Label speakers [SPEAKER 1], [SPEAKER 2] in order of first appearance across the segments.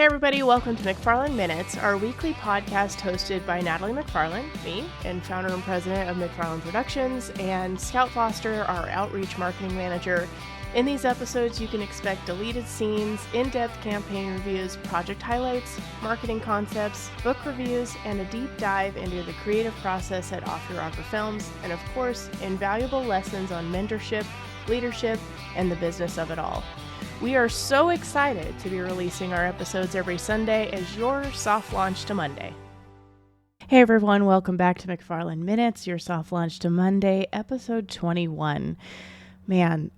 [SPEAKER 1] everybody, welcome to McFarland Minutes, our weekly podcast hosted by Natalie McFarland, me, and founder and president of McFarland Productions, and Scout Foster, our outreach marketing manager. In these episodes, you can expect deleted scenes, in-depth campaign reviews, project highlights, marketing concepts, book reviews, and a deep dive into the creative process at Off Your Rocker Films, and of course, invaluable lessons on mentorship, leadership, and the business of it all. We are so excited to be releasing our episodes every Sunday as your soft launch to Monday. Hey everyone, welcome back to McFarland Minutes, your soft launch to Monday, episode 21. Man,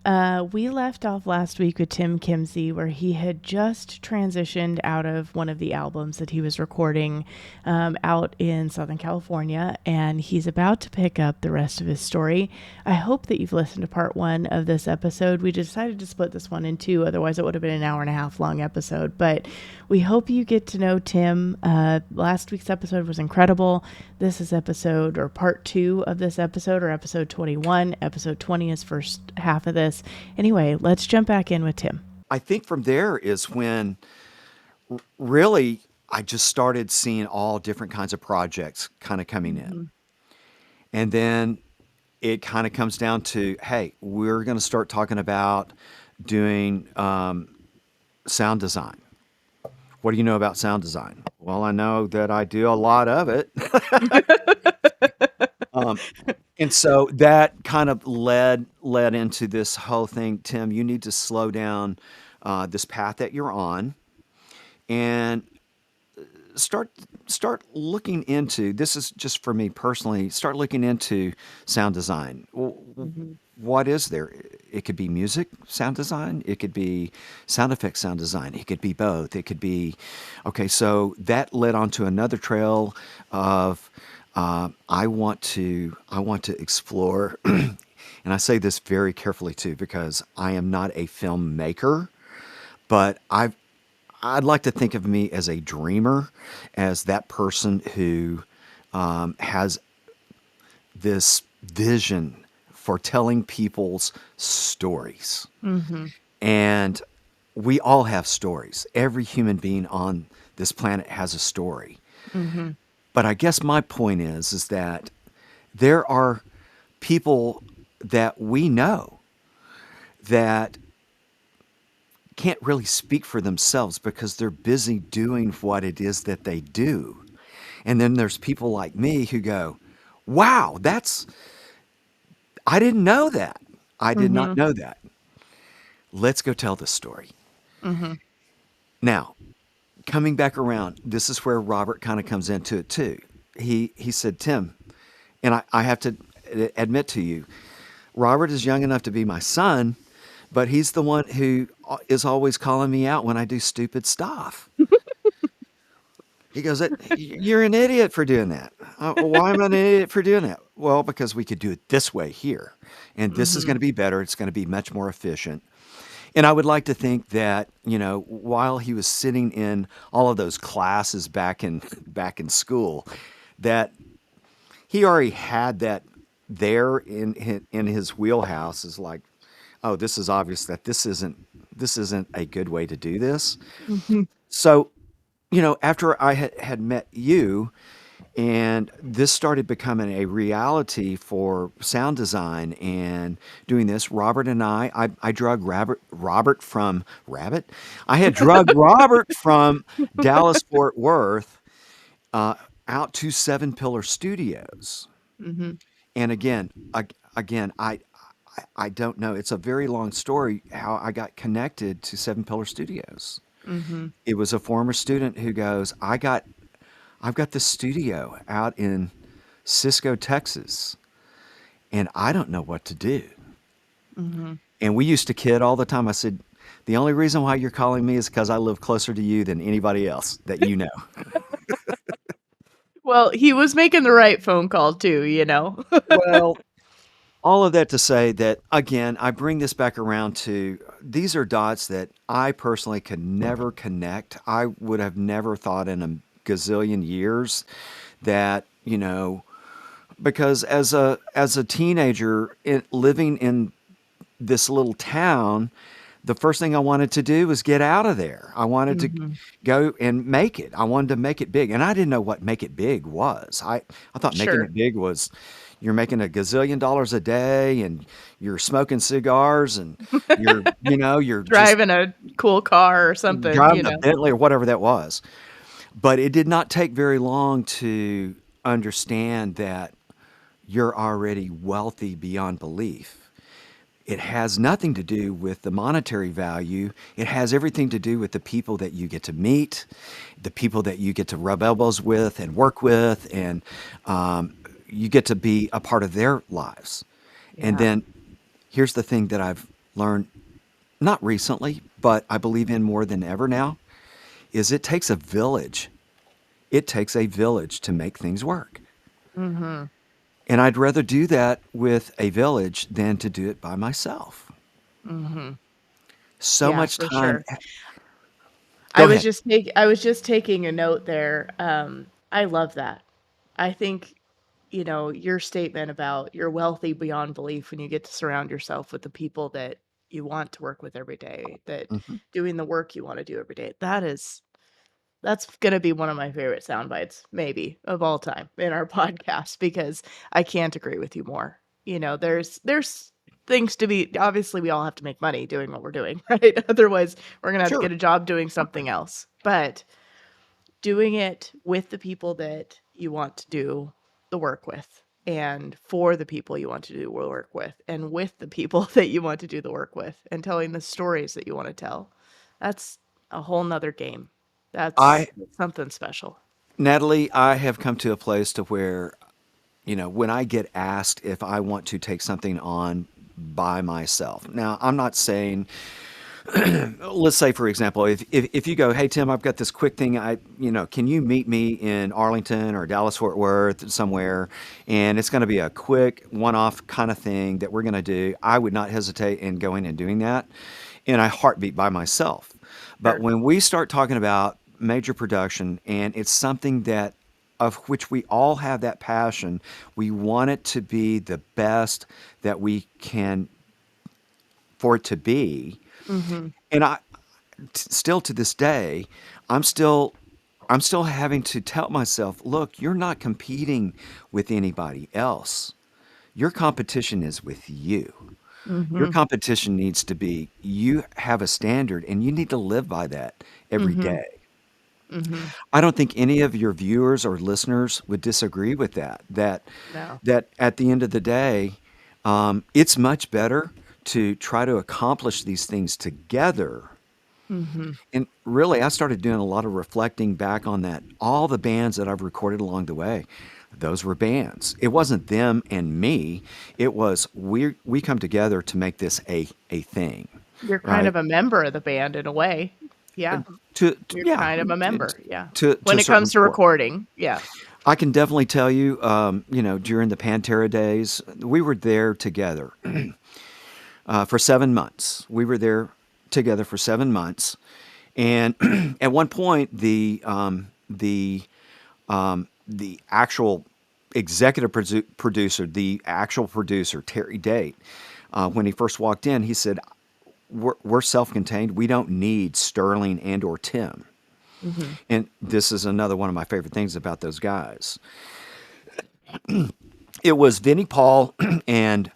[SPEAKER 1] we left off last week with Tim Kimsey, where he had just transitioned out of one of the albums that he was recording out in Southern California, and he's about to pick up the rest of his story. I hope that you've listened to part one of this episode. We decided to split this one in two, otherwise it would have been an hour and a half long episode, but we hope you get to know Tim. Last week's episode was incredible. This is episode, or part two of this episode, or episode 21. Episode 20 is first half of this. Anyway, let's jump back in with Tim.
[SPEAKER 2] I think from there is when really I just started seeing all different kinds of projects kind of coming in. And then it kind of comes down to, hey, we're going to start talking about doing sound design. What do you know about sound design? Well, I know that I do a lot of it. And so that kind of led into this whole thing. Tim, you need to slow down this path that you're on and start looking into, this is just for me personally, start looking into sound design. What is there? It could be music sound design. It could be sound effects sound design. It could be both. It could be, okay, so that led onto another trail of, I want to explore, and I say this very carefully too, because I am not a filmmaker, but I'd like to think of me as a dreamer, as that person who has this vision for telling people's stories. And we all have stories. Every human being on this planet has a story. But I guess my point is that there are people that we know that can't really speak for themselves because they're busy doing what it is that they do. And then there's people like me who go, wow, I didn't know that. I did not know that. Let's go tell the story. Now, coming back around, this is where Robert kind of comes into it too. He said, Tim, and I have to admit to you, Robert is young enough to be my son, but he's the one who is always calling me out when I do stupid stuff. He goes, you're an idiot for doing that. Why am I an idiot for doing that? Well, because we could do it this way here. And this is going to be better. It's going to be much more efficient. And I would like to think that, while he was sitting in all of those classes back in school, that he already had that there in his wheelhouse. Is like, oh, this is obvious that this isn't a good way to do this. So, after I had met you, and this started becoming a reality for sound design and doing this, Robert and I drug Robert from Rabbit. I had drugged Robert from Dallas Fort Worth out to Seven Pillar Studios. And again, I don't know. It's a very long story how I got connected to Seven Pillar Studios. It was a former student who goes, I've got this studio out in Cisco, Texas, and I don't know what to do. And we used to kid all the time. I said, the only reason why you're calling me is because I live closer to you than anybody else that you know.
[SPEAKER 1] Well, he was making the right phone call too,
[SPEAKER 2] Well, all of that to say that, again, I bring this back around to, these are dots that I personally could never connect. I would have never thought in a gazillion years that, because as a teenager living in this little town, the first thing I wanted to do was get out of there. I wanted to
[SPEAKER 1] Mhm.
[SPEAKER 2] go and make it. I wanted to make it big. And I didn't know what make it big was. I thought making
[SPEAKER 1] Sure.
[SPEAKER 2] it big was you're making a gazillion dollars a day and you're smoking cigars and you're just
[SPEAKER 1] Driving a cool car or something,
[SPEAKER 2] driving a Bentley or whatever that was. But it did not take very long to understand that you're already wealthy beyond belief. It has nothing to do with the monetary value. It has everything to do with the people that you get to meet, the people that you get to rub elbows with and work with, and you get to be a part of their lives. And
[SPEAKER 1] Yeah.
[SPEAKER 2] then here's the thing that I've learned, not recently, but I believe in more than ever now, is it takes a village. It takes a village to make things work.
[SPEAKER 1] Mhm.
[SPEAKER 2] And I'd rather do that with a village than to do it by myself.
[SPEAKER 1] Mhm.
[SPEAKER 2] So
[SPEAKER 1] Yeah,
[SPEAKER 2] much
[SPEAKER 1] for
[SPEAKER 2] time.
[SPEAKER 1] sure.
[SPEAKER 2] Go ahead.
[SPEAKER 1] I was just taking a note there. I love that. I think, your statement about you're wealthy beyond belief when you get to surround yourself with the people that you want to work with every day, that
[SPEAKER 2] Mhm.
[SPEAKER 1] doing the work you want to do every day. That's gonna be one of my favorite sound bites, maybe, of all time in our podcast because I can't agree with you more. There's things to be obviously, we all have to make money doing what we're doing, right? Otherwise, we're gonna have to
[SPEAKER 2] Sure.
[SPEAKER 1] get a job doing something else. But doing it with the people that you want to do the work with, and for the people you want to do the work with, and with the people that you want to do the work with, and telling the stories that you want to tell, that's a whole nother game.
[SPEAKER 2] I,
[SPEAKER 1] That's something special.
[SPEAKER 2] Natalie, I have come to a place to where, when I get asked if I want to take something on by myself. Now, I'm not saying, let's say, for example, if you go, hey, Tim, I've got this quick thing. Can you meet me in Arlington or Dallas, Fort Worth, somewhere? And it's going to be a quick one off kind of thing that we're going to do. I would not hesitate in going and doing that in a heartbeat by myself. But
[SPEAKER 1] Sure.
[SPEAKER 2] when we start talking about major production and it's something that of which we all have that passion, we want it to be the best that we can for it to be.
[SPEAKER 1] Mhm.
[SPEAKER 2] And still to this day, I'm still I'm still having to tell myself, look, you're not competing with anybody else. Your competition is with you. Your
[SPEAKER 1] Mhm.
[SPEAKER 2] competition needs to be you have a standard and you need to live by that every
[SPEAKER 1] Mhm.
[SPEAKER 2] day.
[SPEAKER 1] Mhm.
[SPEAKER 2] I don't think any of your viewers or listeners would disagree with that.
[SPEAKER 1] No.
[SPEAKER 2] That at the end of the day, it's much better to try to accomplish these things together.
[SPEAKER 1] Mhm.
[SPEAKER 2] And really, I started doing a lot of reflecting back on that. All the bands that I've recorded along the way, those were bands. It wasn't them and me. It was we come together to make this a thing,
[SPEAKER 1] You're kind
[SPEAKER 2] right?
[SPEAKER 1] of a member of the band in a way. Yeah. You're
[SPEAKER 2] Yeah,
[SPEAKER 1] kind of a member, yeah.
[SPEAKER 2] to
[SPEAKER 1] When
[SPEAKER 2] a
[SPEAKER 1] it
[SPEAKER 2] certain
[SPEAKER 1] comes to
[SPEAKER 2] point.
[SPEAKER 1] recording, yeah.
[SPEAKER 2] I can definitely tell you, during the Pantera days, we were there together for 7 months. We were there together for 7 months, and at one point, the actual executive producer, the actual producer, Terry Date, when he first walked in, he said, we're self-contained. We don't need Sterling and or Tim.
[SPEAKER 1] Mhm.
[SPEAKER 2] And this is another one of my favorite things about those guys. It was Vinnie Paul and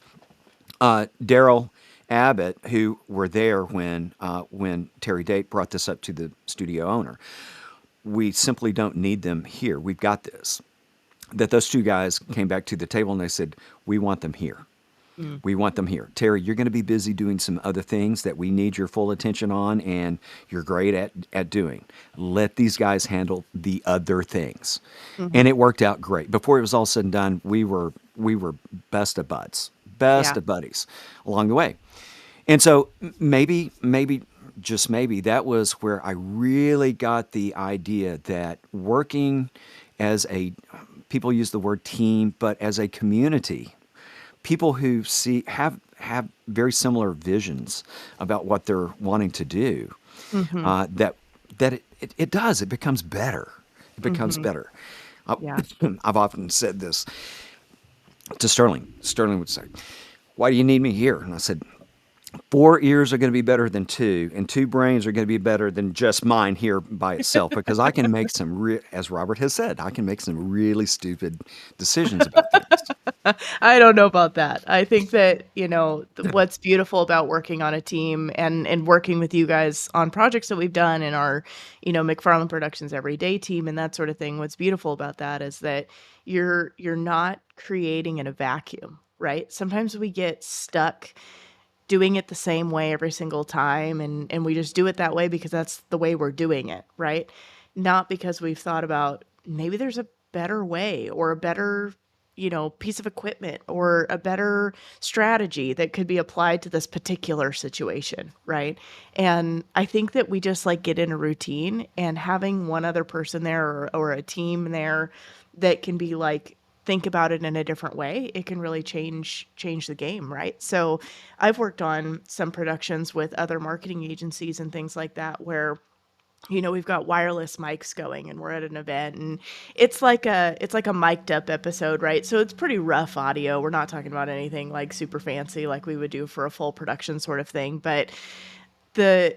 [SPEAKER 2] Daryl Abbott who were there when Terry Date brought this up to the studio owner. We simply don't need them here. We've got this. That those two guys came back to the table and they said, "We want them here.
[SPEAKER 1] Mm.
[SPEAKER 2] We want them here. Terry, you're going to be busy doing some other things that we need your full attention on, and you're great at doing. Let these guys handle the other things." And
[SPEAKER 1] Mhm.
[SPEAKER 2] it worked out great. Before it was all said and done, we were best of buds, best
[SPEAKER 1] Yeah.
[SPEAKER 2] of buddies along the way. And so maybe just maybe that was where I really got the idea that working as a people use the word team, but as a community, people who have very similar visions about what they're wanting to do,
[SPEAKER 1] Mhm.
[SPEAKER 2] that it does, it becomes better. It becomes
[SPEAKER 1] Mhm.
[SPEAKER 2] better. I,
[SPEAKER 1] Yeah.
[SPEAKER 2] I've often said this to Sterling. Sterling would say, "Why do you need me here?" And I said, 4 ears are going to be better than two, and two brains are going to be better than just mine here by itself because I can make as Robert has said, I can make some really stupid decisions about things.
[SPEAKER 1] I don't know about that. I think that, what's beautiful about working on a team and working with you guys on projects that we've done in our, McFarland Productions Everyday team and that sort of thing. What's beautiful about that is that you're not creating in a vacuum, right? Sometimes we get stuck doing it the same way every single time and we just do it that way because that's the way we're doing it, right? Not because we've thought about maybe there's a better way or a better, piece of equipment or a better strategy that could be applied to this particular situation, right? And I think that we just like get in a routine, and having one other person there or a team there that can be like think about it in a different way, it can really change the game, right? So I've worked on some productions with other marketing agencies and things like that where we've got wireless mics going and we're at an event, and it's like a mic'd up episode, right? So it's pretty rough audio. We're not talking about anything like super fancy like we would do for a full production sort of thing, but the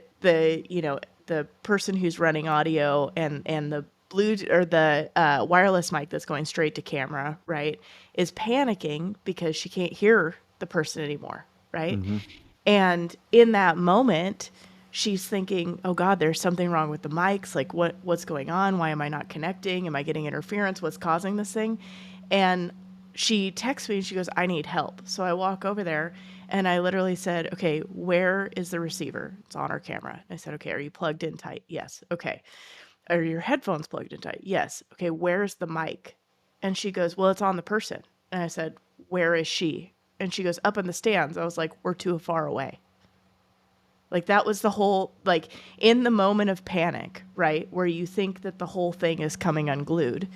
[SPEAKER 1] person who's running audio and the blue or the wireless mic that's going straight to camera, right, is panicking because she can't hear the person anymore, right?
[SPEAKER 2] Hmm.
[SPEAKER 1] And in that moment, she's thinking, "Oh God, there's something wrong with the mics. Like, what's going on? Why am I not connecting? Am I getting interference? What's causing this thing?" And she texts me and she goes, "I need help." So I walk over there and I literally said, "Okay, where is the receiver?" It's on our camera. I said, "Okay, are you plugged in tight?" "Yes." "Okay. Are your headphones plugged in tight?" "Yes." "Okay, where's the mic?" And she goes, "Well, it's on the person." And I said, "Where is she?" And she goes, "Up in the stands." I was like, "We're too far away." Like that was the whole, like in the moment of panic, right? Where you think that the whole thing is coming unglued.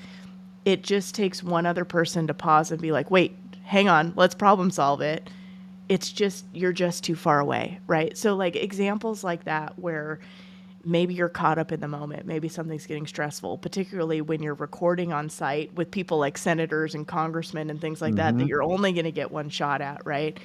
[SPEAKER 1] It just takes one other person to pause and be like, "Wait, hang on, let's problem solve it." It's just, you're just too far away, right? So like examples like that where maybe you're caught up in the moment, maybe something's getting stressful, particularly when you're recording on site with people like senators and congressmen and things like that
[SPEAKER 2] Hmm.
[SPEAKER 1] you're only going to get one shot at, right?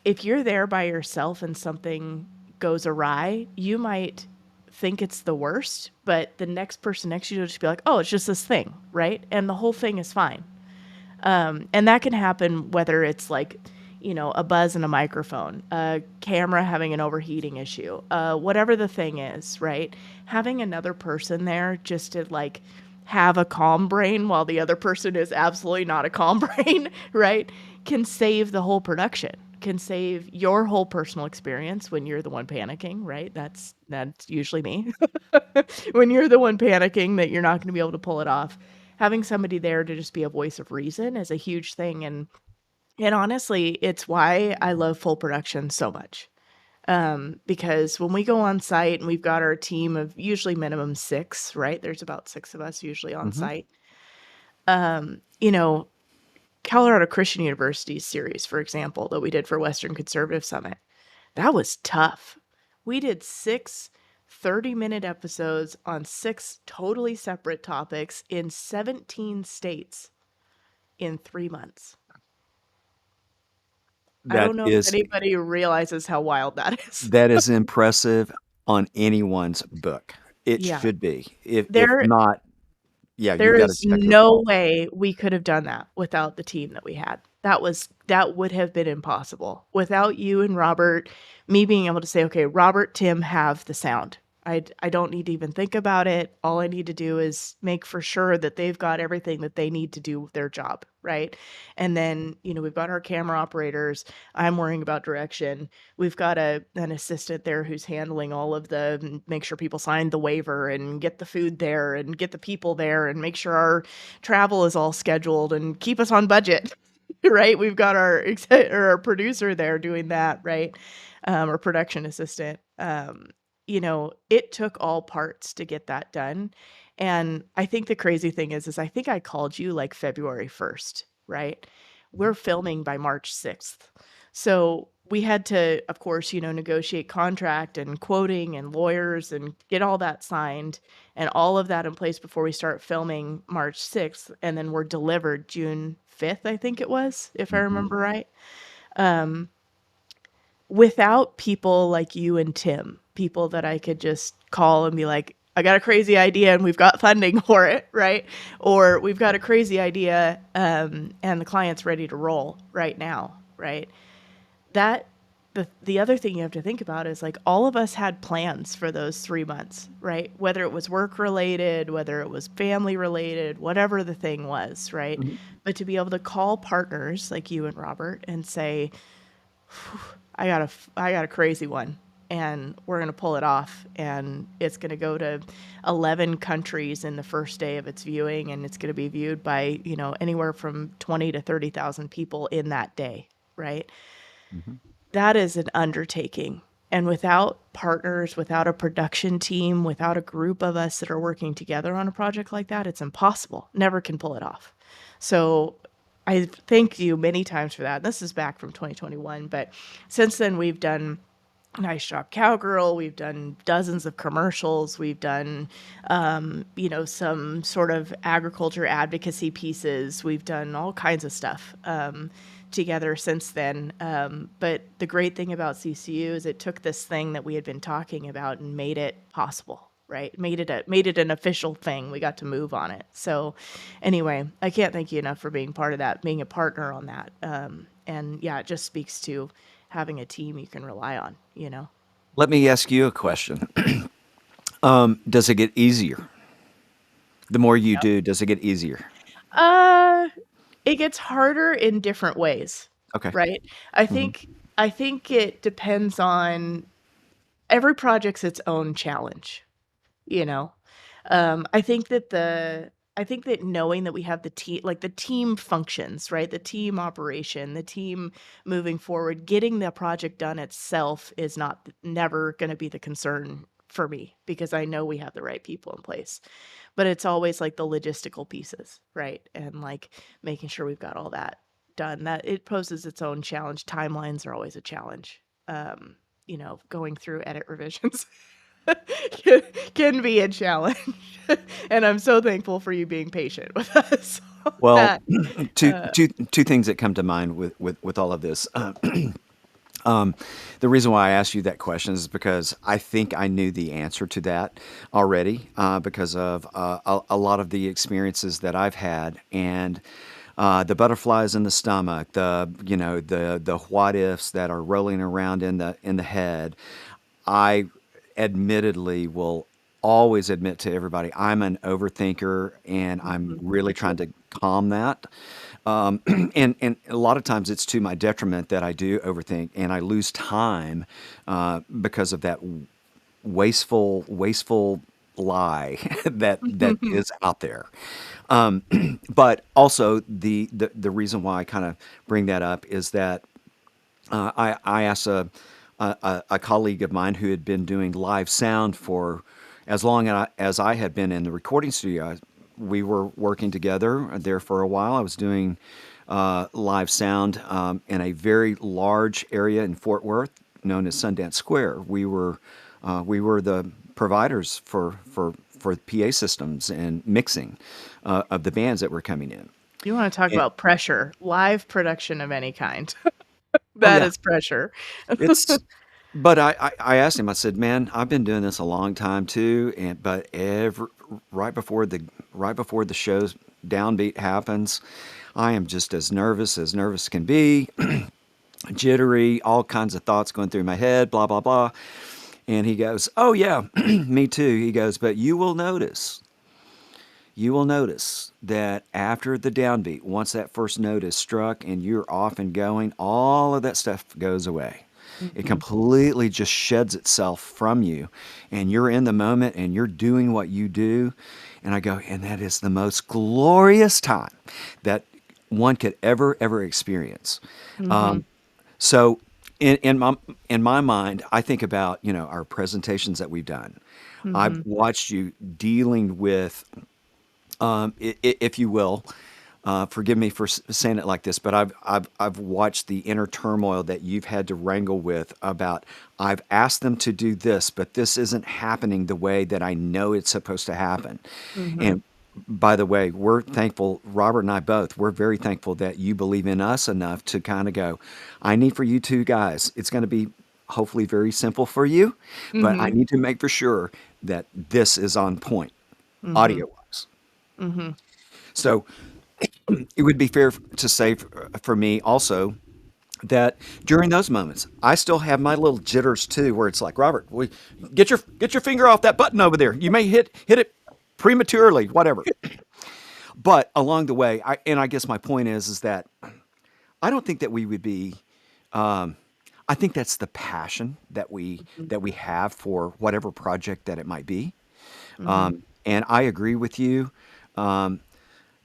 [SPEAKER 1] If you're there by yourself and something goes awry, you might think it's the worst, but the next person next to you will just be like, "Oh, it's just this thing," right? And the whole thing is fine. And that can happen whether it's like, a buzz in a microphone, a camera having an overheating issue, whatever the thing is, right? Having another person there just to like have a calm brain while the other person is absolutely not a calm brain, right? Can save the whole production, can save your whole personal experience when you're the one panicking, right? That's usually me. When you're the one panicking that you're not going to be able to pull it off, having somebody there to just be a voice of reason is a huge thing. And honestly, it's why I love full production so much. Because when we go on site and we've got our team of usually minimum 6, right? There's about 6 of us usually on
[SPEAKER 2] Hmm.
[SPEAKER 1] site. Um, you know, Colorado Christian University's series, for example, that we did for Western Conservative Summit, that was tough. We did 6 30-minute episodes on 6 totally separate topics in 17 states in 3 months. I
[SPEAKER 2] That
[SPEAKER 1] don't know if
[SPEAKER 2] is
[SPEAKER 1] anybody realizes how wild that is.
[SPEAKER 2] that is impressive on anyone's book. It
[SPEAKER 1] Yeah.
[SPEAKER 2] should be. If
[SPEAKER 1] There
[SPEAKER 2] not, yeah, you
[SPEAKER 1] there
[SPEAKER 2] got to
[SPEAKER 1] is
[SPEAKER 2] check your
[SPEAKER 1] no
[SPEAKER 2] pulse.
[SPEAKER 1] way we could have done that without the team that we had. That would have been impossible. Without you and Robert, me being able to say, "Okay, Robert, Tim have the sound. I don't need to even think about it. All I need to do is make for sure that they've got everything that they need to do their job," right? And then, we've got our camera operators. I'm worrying about direction. We've got an assistant there who's handling all of make sure people sign the waiver and get the food there and get the people there and make sure our travel is all scheduled and keep us on budget. Right? We've got or our producer there doing that, right? Or production assistant. It took all parts to get that done. And I think the crazy thing is I think I called you like February 1st, right? We're filming by March 6th. So we had to, of course, negotiate contract and quoting and lawyers and get all that signed and all of that in place before we start filming March 6th. And then we're delivered June 5th, I think it was, if I
[SPEAKER 2] Hmm.
[SPEAKER 1] remember right. Um, without people like you and Tim, people that I could just call and be like, I got a crazy idea and we've got funding for it, right? Or we've got a crazy idea and the client's ready to roll right now, right? That the other thing you have to think about is like all of us had plans for those 3 months, right? Whether it was work related, whether it was family related, whatever the thing was, right?
[SPEAKER 2] Mhm.
[SPEAKER 1] But to be able to call partners like you and Robert and say, I got a crazy one and we're going to pull it off and it's going to go to 11 countries in the first day of its viewing and it's going to be viewed by, anywhere from 20 to 30,000 people in that day, right?
[SPEAKER 2] Mhm.
[SPEAKER 1] That is an undertaking. And without partners, without a production team, without a group of us that are working together on a project like that, it's impossible. Never can pull it off. So I thank you many times for that. This is back from 2021, but since then we've done Nice Job Cowgirl. We've done dozens of commercials. We've done, some sort of agriculture advocacy pieces. We've done all kinds of stuff together since then. But the great thing about CCU is it took this thing that we had been talking about and made it possible. Right, made it an official thing. We got to move on it. So, anyway, I can't thank you enough for being part of that, being a partner on that. And yeah, it just speaks to having a team you can rely on.
[SPEAKER 2] Let me ask you a question. Does it get easier? The more you
[SPEAKER 1] Yep.
[SPEAKER 2] do, does it get easier?
[SPEAKER 1] Uh, it gets harder in different ways,
[SPEAKER 2] Okay.
[SPEAKER 1] right? I
[SPEAKER 2] Hmm.
[SPEAKER 1] think I think it depends on every project's its own challenge, you know. I think that knowing that we have the team, like the team functions, right? The team operation, the team moving forward, getting the project done itself is not never going to be the concern for me because I know we have the right people in place. But it's always like the logistical pieces, right? And like making sure we've got all that done. That it poses its own challenge. Timelines are always a challenge. Going through edit revisions can, can be a challenge. And I'm so thankful for you being patient with us on
[SPEAKER 2] Well,
[SPEAKER 1] that.
[SPEAKER 2] two
[SPEAKER 1] Uh,
[SPEAKER 2] two two things that come to mind with all of this. The reason why I asked you that question is because I think I knew the answer to that already because of a lot of the experiences that I've had and the butterflies in the stomach, the what ifs that are rolling around in the head. I admittedly will always admit to everybody I'm an overthinker and I'm
[SPEAKER 1] Me
[SPEAKER 2] really
[SPEAKER 1] too.
[SPEAKER 2] trying to calm that. And a lot of times it's to my detriment that I do overthink and I lose time because of that wasteful lie that is out there. Um, but also the reason why I kind of bring that up is that I asked a colleague of mine who had been doing live sound for as long as I had been in the recording studio. We were working together there for a while. I was doing live sound in a very large area in Fort Worth known as Sundance Square. We were the providers for PA systems and mixing of the bands that were coming in.
[SPEAKER 1] You want to talk
[SPEAKER 2] And,
[SPEAKER 1] about pressure, live production of any kind.
[SPEAKER 2] oh
[SPEAKER 1] That
[SPEAKER 2] yeah,
[SPEAKER 1] is pressure.
[SPEAKER 2] it's But I asked him, I said, "Man, I've been doing this a long time too, and but every right before the show's downbeat happens, I am just as nervous can be, jittery, all kinds of thoughts going through my head, blah blah blah." And he goes, "Oh yeah, me too." He goes, "But you will notice that after the downbeat, once that first note is struck and you're off and going, all of that stuff goes away. It
[SPEAKER 1] Mhm.
[SPEAKER 2] completely just sheds itself from you, and you're in the moment and you're doing what you do." And I go, and that is the most glorious time that one could ever experience.
[SPEAKER 1] Mhm.
[SPEAKER 2] So in my mind, I think about our presentations that we've done. I've
[SPEAKER 1] Mhm.
[SPEAKER 2] watched you dealing with if you will. Forgive me for saying it like this, but I've watched the inner turmoil that you've had to wrangle with about I've asked them to do this, but this isn't happening the way that I know it's supposed to happen.
[SPEAKER 1] Mhm.
[SPEAKER 2] And by the way, we're thankful, Robert and I both, we're very thankful that you believe in us enough to kind of go, I need for you two guys. It's going to be hopefully very simple for you, but I
[SPEAKER 1] Mm-hmm.
[SPEAKER 2] need to make for sure that this is on point
[SPEAKER 1] Mm-hmm.
[SPEAKER 2] audio wise.
[SPEAKER 1] Mm-hmm.
[SPEAKER 2] So it would be fair to say for me also that during those moments, I still have my little jitters too, where it's like, Robert, get your finger off that button over there. You may hit it prematurely, whatever. But along the way, I guess my point is that I don't think that we would be. Um, I think that's the passion that we have for whatever project that it might be.
[SPEAKER 1] Mm-hmm.
[SPEAKER 2] And I agree with you. Um,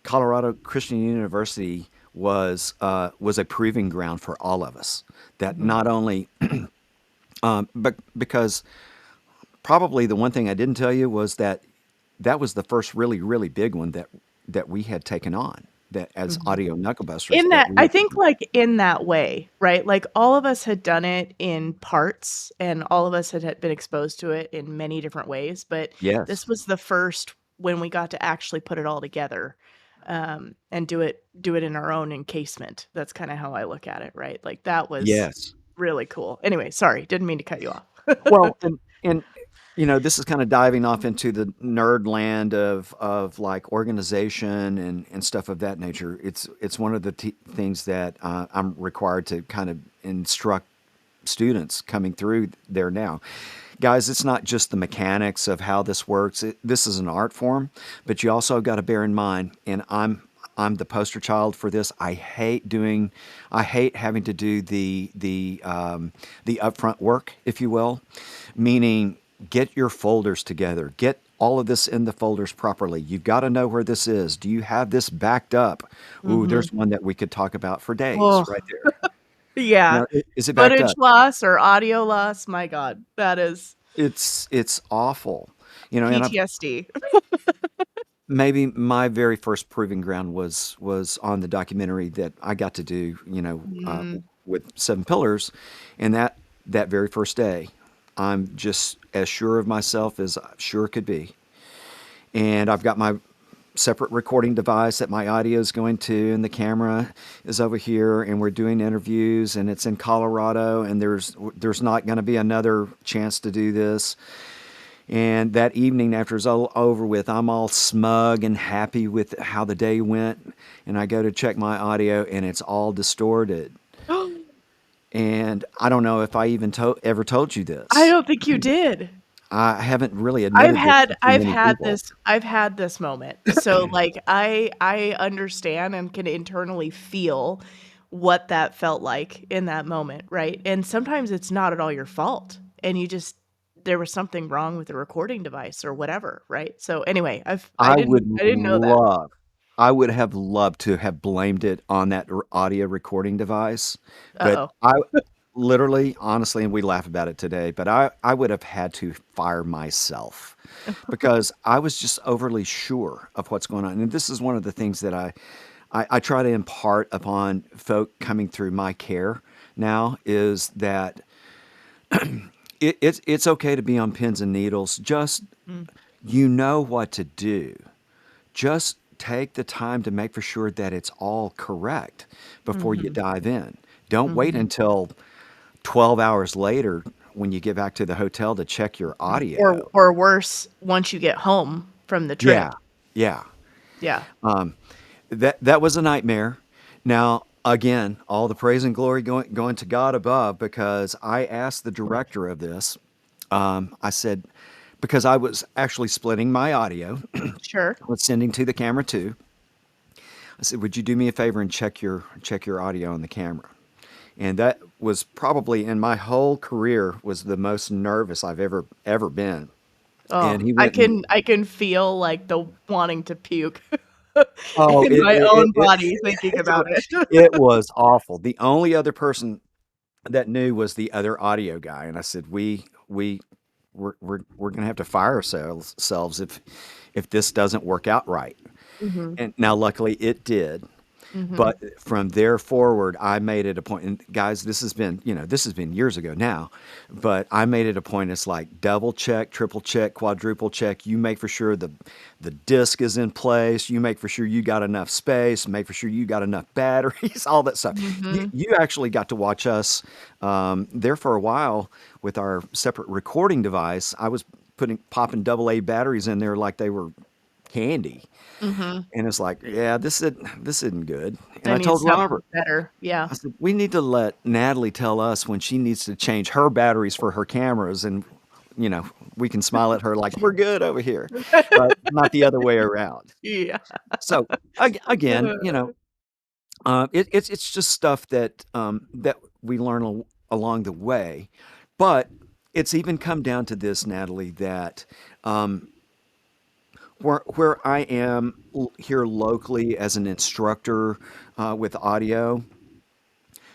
[SPEAKER 2] Colorado Christian University was a proving ground for all of us. That
[SPEAKER 1] Mm-hmm.
[SPEAKER 2] not only, but because probably the one thing I didn't tell you was that that was the first really really big one that we had taken on that as
[SPEAKER 1] Mm-hmm.
[SPEAKER 2] audio knucklebusters
[SPEAKER 1] In
[SPEAKER 2] that
[SPEAKER 1] that,
[SPEAKER 2] we
[SPEAKER 1] I
[SPEAKER 2] had
[SPEAKER 1] think,
[SPEAKER 2] taken.
[SPEAKER 1] like, in that way, right? Like, all of us had done it in parts, and all of us had been exposed to it in many different ways, but
[SPEAKER 2] Yes,
[SPEAKER 1] this was the first when we got to actually put it all together, and do it in our own encasement. That's kinda how I look at it, right? Like, that was
[SPEAKER 2] yes.
[SPEAKER 1] really cool. Anyway, sorry, didn't mean to cut you off.
[SPEAKER 2] Well, and this is kind of diving off into the nerd land of like organization and stuff of that nature. It's one of the things that I'm required to kind of instruct students coming through there now. Guys, it's not just the mechanics of how this works. This is an art form, but you also got to bear in mind, and I'm the poster child for this. I hate having to do the upfront work, if you will, meaning get your folders together, get all of this in the folders properly. You've got to know where this is. Do you have this backed up? Ooh,
[SPEAKER 1] Mhm.
[SPEAKER 2] there's one that we could talk about for days
[SPEAKER 1] Oh,
[SPEAKER 2] right there.
[SPEAKER 1] yeah.
[SPEAKER 2] Now, is it backed
[SPEAKER 1] Footage
[SPEAKER 2] up?
[SPEAKER 1] loss or audio loss, my god, that is
[SPEAKER 2] It's awful, and I've
[SPEAKER 1] PTSD.
[SPEAKER 2] maybe my very first proving ground was on the documentary that I got to do,
[SPEAKER 1] Mm,
[SPEAKER 2] with Seven Pillars, and that very first day, I'm just as sure of myself as I sure could be, and I've got my separate recording device that my audio is going to, and the camera is over here, and we're doing interviews, and it's in Colorado, and there's not going to be another chance to do this. And that evening, after it's all over with, I'm all smug and happy with how the day went. And I go to check my audio, and it's all distorted. And I don't know if I even ever told you
[SPEAKER 1] I
[SPEAKER 2] this.
[SPEAKER 1] don't think you did.
[SPEAKER 2] I haven't really
[SPEAKER 1] I've
[SPEAKER 2] admitted this
[SPEAKER 1] had
[SPEAKER 2] to too
[SPEAKER 1] I've
[SPEAKER 2] many
[SPEAKER 1] had
[SPEAKER 2] people.
[SPEAKER 1] this I've had this moment. So, like, I understand and can internally feel what that felt like in that moment, right? And sometimes it's not at all your fault, and you just there was something wrong with the recording device or whatever, right? So, anyway, I
[SPEAKER 2] I would
[SPEAKER 1] didn't know that.
[SPEAKER 2] love, I would have loved to have blamed it on that audio recording device, but
[SPEAKER 1] Uh-oh.
[SPEAKER 2] I literally, honestly, and we laugh about it today, but I would have had to fire myself because I was just overly sure of what's going on. And this is one of the things that I try to impart upon folk coming through my care now is that it's okay to be on pins and needles. Just
[SPEAKER 1] Mm,
[SPEAKER 2] you know what to do. Just take the time to make for sure that it's all correct before you
[SPEAKER 1] mhm,
[SPEAKER 2] dive in. Don't wait
[SPEAKER 1] mhm.
[SPEAKER 2] until 12 hours later when you get back to the hotel to check your audio.
[SPEAKER 1] Or worse, once you get home from the
[SPEAKER 2] Yeah.
[SPEAKER 1] trip.
[SPEAKER 2] Yeah.
[SPEAKER 1] Yeah.
[SPEAKER 2] That was a nightmare. Now, again, all the praise and glory going to God above because I asked the director of this. I said because I was actually splitting my audio,
[SPEAKER 1] Sure.
[SPEAKER 2] I was sending to the camera too. I said, "Would you do me a favor and check your audio on the camera?" And that was probably in my whole career was the most nervous I've ever been. And
[SPEAKER 1] Oh,
[SPEAKER 2] he went and
[SPEAKER 1] I can feel, like, the wanting to puke
[SPEAKER 2] oh,
[SPEAKER 1] in my own
[SPEAKER 2] it
[SPEAKER 1] body thinking about it.
[SPEAKER 2] it was awful. The only other person that knew was the other audio guy, and I said, we're gonna have to fire ourselves if this doesn't work out right.
[SPEAKER 1] Mhm.
[SPEAKER 2] And now, luckily, it did.
[SPEAKER 1] Mm-hmm.
[SPEAKER 2] But from there forward, I made it a point, and guys, this has been years ago now, but I made it a point. It's like double check, triple check, quadruple check. You make for sure the disc is in place. You make for sure you got enough space. Make for sure you got enough batteries. All that stuff. You,
[SPEAKER 1] Mm-hmm.
[SPEAKER 2] you actually got to watch us there for a while with our separate recording device. I was popping double A batteries in there like they were candy.
[SPEAKER 1] Mm-hmm.
[SPEAKER 2] And it's like, yeah, this isn't good. And
[SPEAKER 1] That
[SPEAKER 2] I told
[SPEAKER 1] needs something
[SPEAKER 2] Robert,
[SPEAKER 1] better. Yeah.
[SPEAKER 2] I said, we need to let Natalie tell us when she needs to change her batteries for her cameras, and you know, we can smile at her like we're good over here, but not the other way around.
[SPEAKER 1] Yeah.
[SPEAKER 2] So again, it's just stuff that we learn along the way, but it's even come down to this, Natalie, that where I am here locally as an instructor with audio,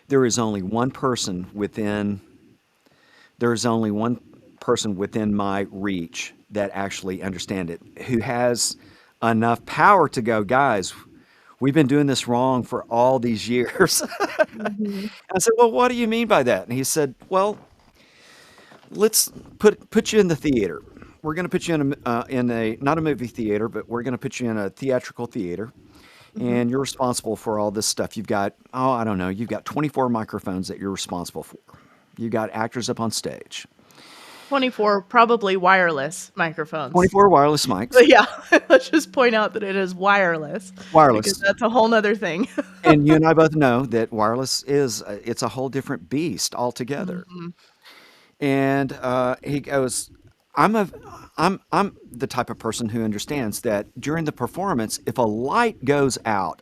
[SPEAKER 2] there is only one person within there is only one person within my reach that actually understand it, who has enough power to go, guys, we've been doing this wrong for all these years.
[SPEAKER 1] Mm-hmm.
[SPEAKER 2] I said, well, what do you mean by that? And he said, well, let's put you in the theater. We're going to put you in a not a movie theater, but we're going to put you in a theatrical theater,
[SPEAKER 1] Mm-hmm.
[SPEAKER 2] and you're responsible for all this stuff. You've got, oh, I don't know, you've got 24 microphones that you're responsible for. You've got actors up on stage,
[SPEAKER 1] 24 probably wireless microphones.
[SPEAKER 2] 24 wireless mics,
[SPEAKER 1] But yeah, let's just point out that it is wireless because
[SPEAKER 2] wireless.
[SPEAKER 1] that's a whole nother thing.
[SPEAKER 2] And you and I both know that wireless it's a whole different beast altogether.
[SPEAKER 1] Mm-hmm.
[SPEAKER 2] And he goes, I'm a, I'm the type of person who understands that during the performance, if a light goes out,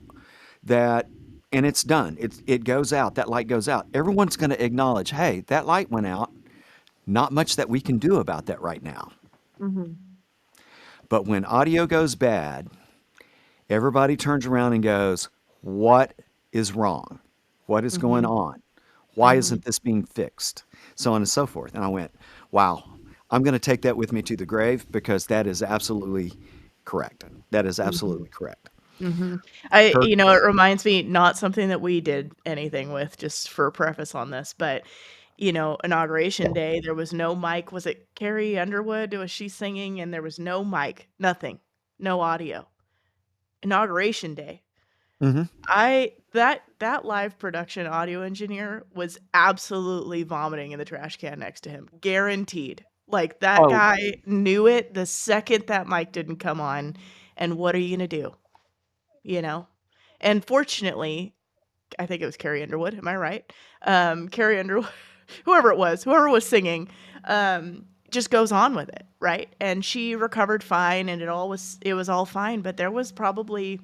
[SPEAKER 2] that and it's done, it goes out, that light goes out. Everyone's going to acknowledge, hey, that light went out. Not much that we can do about that right now.
[SPEAKER 1] Mm-hmm.
[SPEAKER 2] But when audio goes bad, everybody turns around and goes, what is wrong? What is going
[SPEAKER 1] Mm-hmm.
[SPEAKER 2] on? Why
[SPEAKER 1] Mm-hmm.
[SPEAKER 2] isn't this being fixed? So on and so forth. And I went, wow, I'm going to take that with me to the grave because that is absolutely correct. That is
[SPEAKER 1] Mm-hmm.
[SPEAKER 2] absolutely correct.
[SPEAKER 1] Mm-hmm.
[SPEAKER 2] Her,
[SPEAKER 1] It reminds me, not something that we did anything with, just for a preface on this, but inauguration day, there was no mic. Was it Carrie Underwood? Was she singing? And there was no mic, nothing, no audio. Inauguration day.
[SPEAKER 2] hmm
[SPEAKER 1] I that live production audio engineer was absolutely vomiting in the trash can next to him. Guaranteed. Like that
[SPEAKER 2] Oh,
[SPEAKER 1] guy knew it the second that mic didn't come on. And what are you gonna do? You know? And fortunately, I think it was Carrie Underwood, am I right? Carrie Underwood, whoever was singing, just goes on with it, right? And she recovered fine, and it was all fine. But there was probably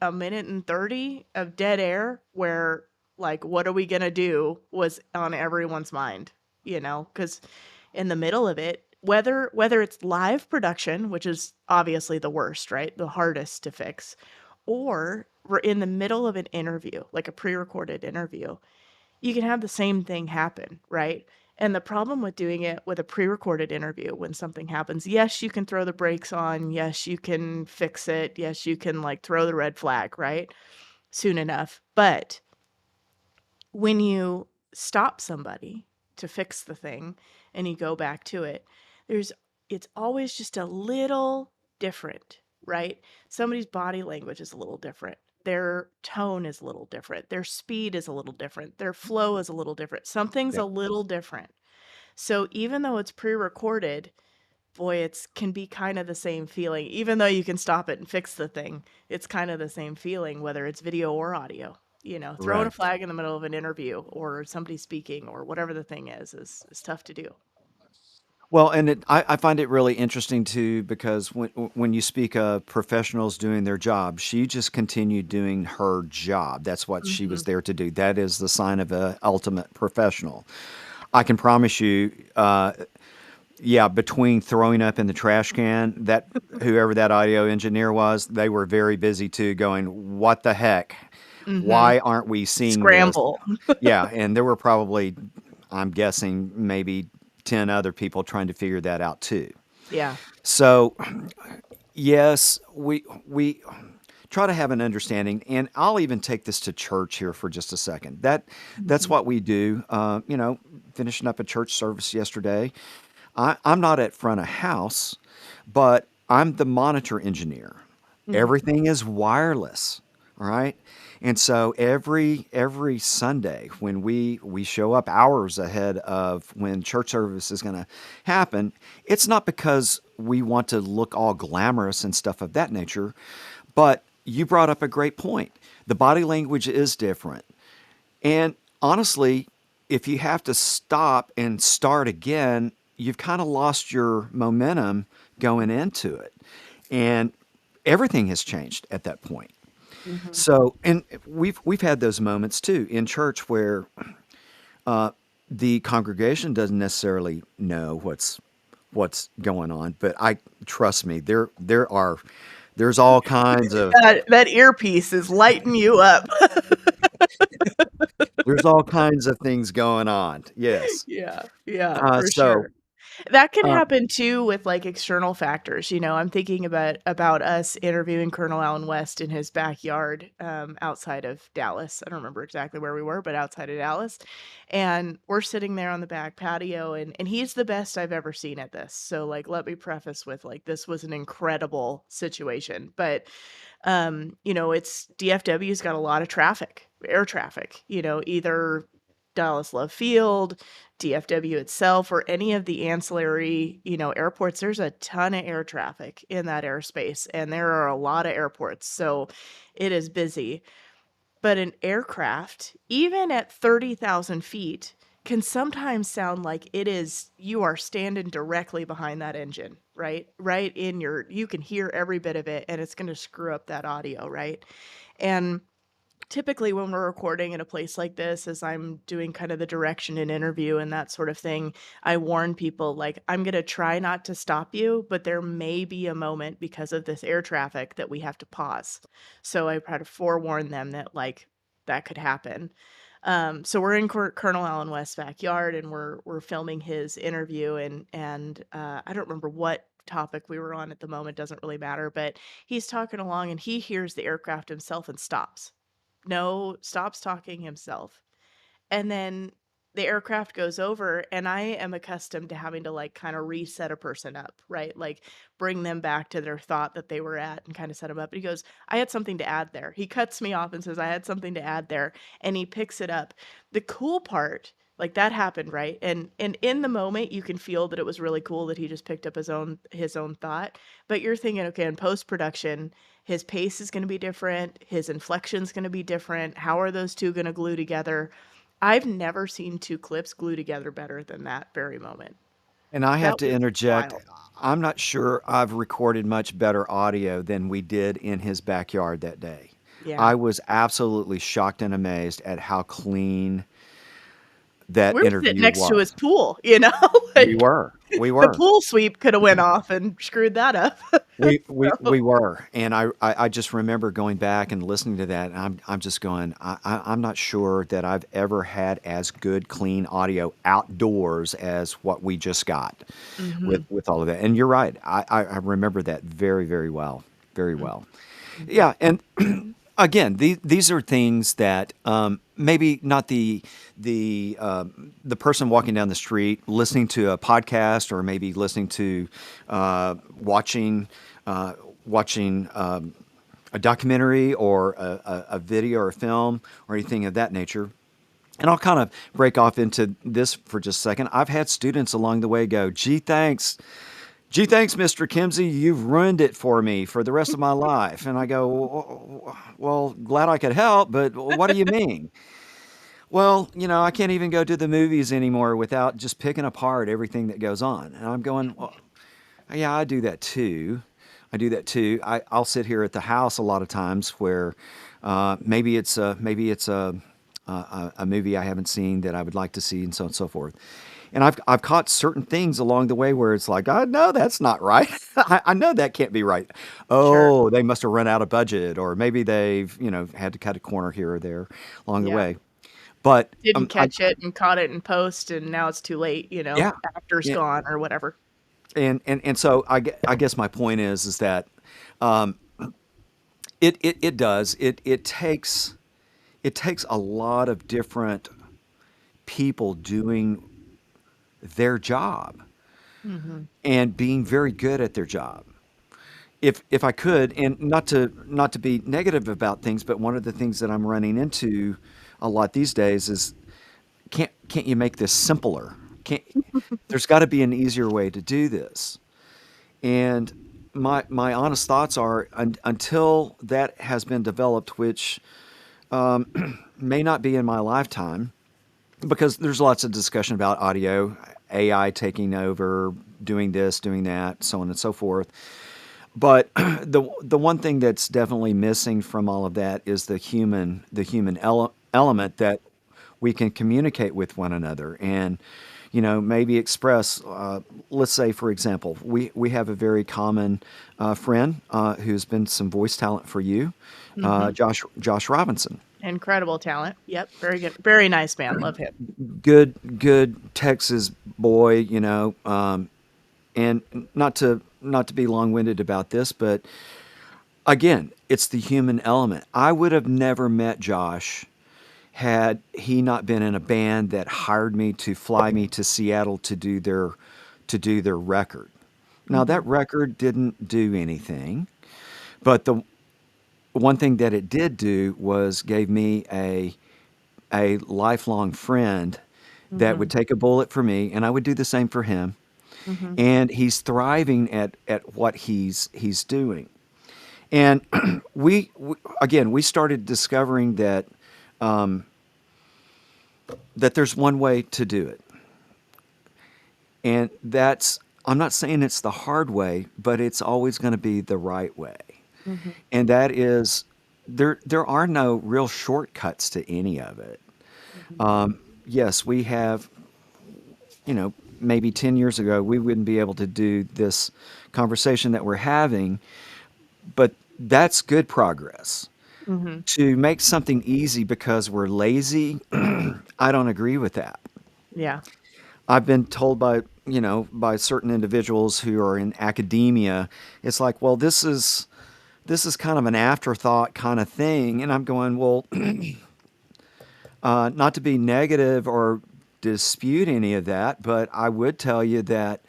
[SPEAKER 1] a minute and 30 of dead air where, like, what are we gonna do was on everyone's mind, because in the middle of it, whether it's live production, which is obviously the worst, right, the hardest to fix, or we're in the middle of an interview, like a pre-recorded interview, you can have the same thing happen, right? And the problem with doing it with a pre-recorded interview, when something happens, yes, you can throw the brakes on, yes, you can fix it, yes, you can like throw the red flag, right? Soon enough. But when you stop somebody to fix the thing and you go back to it, there's it's always just a little different, right? Somebody's body language is a little different. Their tone is a little different. Their speed is a little different. Their flow is a little different. Something's
[SPEAKER 2] yeah.
[SPEAKER 1] a little different. So even though it's pre-recorded, boy, it's can be kind of the same feeling. Even though you can stop it and fix the thing, it's kind of the same feeling, whether it's video or audio. Throwing a
[SPEAKER 2] Right.
[SPEAKER 1] flag in the middle of an interview or somebody speaking or whatever the thing is tough to do.
[SPEAKER 2] Well, and I find it really interesting too because when you speak of professionals doing their job, she just continued doing her job. That's what she
[SPEAKER 1] Hmm.
[SPEAKER 2] was there to do. That is the sign of a ultimate professional. I can promise you, yeah, between throwing up in the trash can, that whoever that audio engineer was, they were very busy too, going, "What the heck?
[SPEAKER 1] Hmm.
[SPEAKER 2] Why aren't we seeing this?"
[SPEAKER 1] Scramble.
[SPEAKER 2] Yeah, and there were probably, I'm guessing, maybe 10 other people trying to figure that out too.
[SPEAKER 1] Yeah.
[SPEAKER 2] So, yes, we try to have an understanding. And I'll even take this to church here for just a second. That's
[SPEAKER 1] Mhm.
[SPEAKER 2] what we do. Finishing up a church service yesterday. I'm not at front of house, but I'm the monitor engineer.
[SPEAKER 1] Mhm.
[SPEAKER 2] Everything is wireless. All right. And so every Sunday when we show up hours ahead of when church service is going to happen, it's not because we want to look all glamorous and stuff of that nature, but you brought up a great point. The body language is different. And honestly, if you have to stop and start again, you've kind of lost your momentum going into it. And everything has changed at that point.
[SPEAKER 1] Mhm.
[SPEAKER 2] So, and we've had those moments too in church where the congregation doesn't necessarily know what's going on, but I trust me, there's all kinds of
[SPEAKER 1] That earpiece is lighting you up.
[SPEAKER 2] there's all kinds of things going on. Yes.
[SPEAKER 1] Yeah, yeah,
[SPEAKER 2] Uh,
[SPEAKER 1] for
[SPEAKER 2] so
[SPEAKER 1] sure. That can
[SPEAKER 2] uh,
[SPEAKER 1] happen too with, like, external factors, I'm thinking about us interviewing Colonel Allen West in his backyard, outside of Dallas. I don't remember exactly where we were, but outside of Dallas, and we're sitting there on the back patio, and he's the best I've ever seen at this. So, like, let me preface with, like, this was an incredible situation, but it's DFW's got a lot of traffic, air traffic, either Dallas Love Field, DFW itself, or any of the ancillary, airports. There's a ton of air traffic in that airspace, and there are a lot of airports. So it is busy. But an aircraft, even at 30,000 feet, can sometimes sound like you are standing directly behind that engine, right? Right in you can hear every bit of it, and it's going to screw up that audio, right? And typically when we're recording in a place like this, as I'm doing kind of the direction and interview and that sort of thing, I warn people, like, I'm going to try not to stop you, but there may be a moment because of this air traffic that we have to pause. So I try to forewarn them that, like, that could happen. So we're in Colonel Allen West's backyard, and we're filming his interview, and I don't remember what topic we were on at the moment, doesn't really matter, but he's talking along and he hears the aircraft himself and stops. No, stops talking himself. And then the aircraft goes over, and I am accustomed to having to, like, kind of reset a person up, right? Like, bring them back to their thought that they were at and kind of set them up. But he goes, I had something to add there. He cuts me off and says, I had something to add there. And he picks it up. The cool part, like, that happened, right? And in the moment you can feel that it was really cool that he just picked up his own thought. But you're thinking, okay, in post-production, his pace is going to be different, his inflection's going to be different. How are those two going to glue together? I've never seen two clips glue together better than that very moment.
[SPEAKER 2] and I have
[SPEAKER 1] That
[SPEAKER 2] to
[SPEAKER 1] was
[SPEAKER 2] interject.
[SPEAKER 1] wild.
[SPEAKER 2] I'm not sure I've recorded much better audio than we did in his backyard that day.
[SPEAKER 1] Yeah.
[SPEAKER 2] I was absolutely shocked and amazed at how clean that
[SPEAKER 1] We're sitting
[SPEAKER 2] interview
[SPEAKER 1] next to
[SPEAKER 2] was.
[SPEAKER 1] his pool,
[SPEAKER 2] We
[SPEAKER 1] like,
[SPEAKER 2] were. We
[SPEAKER 1] the
[SPEAKER 2] were.
[SPEAKER 1] pool sweep coulda went off and screwed that up. So
[SPEAKER 2] We were, and I just remember going back and listening to that, and I'm just going, I'm not sure that I've ever had as good clean audio outdoors as what we just got
[SPEAKER 1] Mhm.
[SPEAKER 2] with all of that. And you're right, I remember that very well, very
[SPEAKER 1] Mm,
[SPEAKER 2] well.
[SPEAKER 1] mhm.
[SPEAKER 2] Yeah, and again, these are things that maybe not the person walking down the street listening to a podcast or maybe listening to watching watching a documentary or a video or a film or anything of that nature. And I'll kind of break off into this for just a second. I've had students along the way go, Gee, thanks, Mr. Kimsey. You've ruined it for me for the rest of my life. And I go, well, glad I could help, but what do you mean? Well, I can't even go to the movies anymore without just picking apart everything that goes on. And I'm going, well, yeah, I do that too. I do that too. I'll sit here at the house a lot of times where maybe it's a movie I haven't seen that I would like to see, and so on and so forth. And I've caught certain things along the way where it's like, I know that's not right. I know that can't be right.
[SPEAKER 1] Sure.
[SPEAKER 2] Oh, they must have run out of budget, or maybe they've had to cut a corner here or there along the
[SPEAKER 1] Yeah.
[SPEAKER 2] way. But
[SPEAKER 1] Didn't catch it and caught it in post, and now it's too late,
[SPEAKER 2] yeah,
[SPEAKER 1] after's
[SPEAKER 2] yeah,
[SPEAKER 1] gone or whatever.
[SPEAKER 2] and so I guess my point is that It does. It takes a lot of different people doing their job
[SPEAKER 1] Mm-hmm.
[SPEAKER 2] and being very good at their job. If I could, and not to be negative about things, but one of the things that I'm running into a lot these days is can't you make this simpler? Can't There's got to be an easier way to do this. And my honest thoughts are until that has been developed, which may not be in my lifetime, because there's lots of discussion about audio, AI taking over, doing this, doing that, so on and so forth. But the one thing that's definitely missing from all of that is the human element that we can communicate with one another and maybe express. Let's say, for example, we have a very common friend who's been some voice talent for you,
[SPEAKER 1] Mm-hmm.
[SPEAKER 2] Josh Robinson.
[SPEAKER 1] Incredible talent. Yep. Very good. Very nice man. Love him.
[SPEAKER 2] Good Texas boy, and not to be long-winded about this, but again, it's the human element. I would have never met Josh had he not been in a band that hired me to fly me to Seattle to do their record. Now
[SPEAKER 1] Mm-hmm.
[SPEAKER 2] that record didn't do anything, but the one thing that it did do was gave me a lifelong friend that
[SPEAKER 1] Mm-hmm.
[SPEAKER 2] would take a bullet for me, and I would do the same for him.
[SPEAKER 1] Mm-hmm.
[SPEAKER 2] And he's thriving at what he's doing. And we started discovering that there's one way to do it. And that's I'm not saying it's the hard way, but it's always going to be the right way.
[SPEAKER 1] Mm-hmm.
[SPEAKER 2] And that is there are no real shortcuts to any of it.
[SPEAKER 1] Mm-hmm.
[SPEAKER 2] Yes, we have, maybe 10 years ago we wouldn't be able to do this conversation that we're having, but that's good progress.
[SPEAKER 1] Mm-hmm.
[SPEAKER 2] To make something easy because we're lazy, I don't agree with that.
[SPEAKER 1] Yeah.
[SPEAKER 2] I've been told by certain individuals who are in academia, it's like, well, this is kind of an afterthought kind of thing, and I'm going, well, not to be negative or dispute any of that, but I would tell you that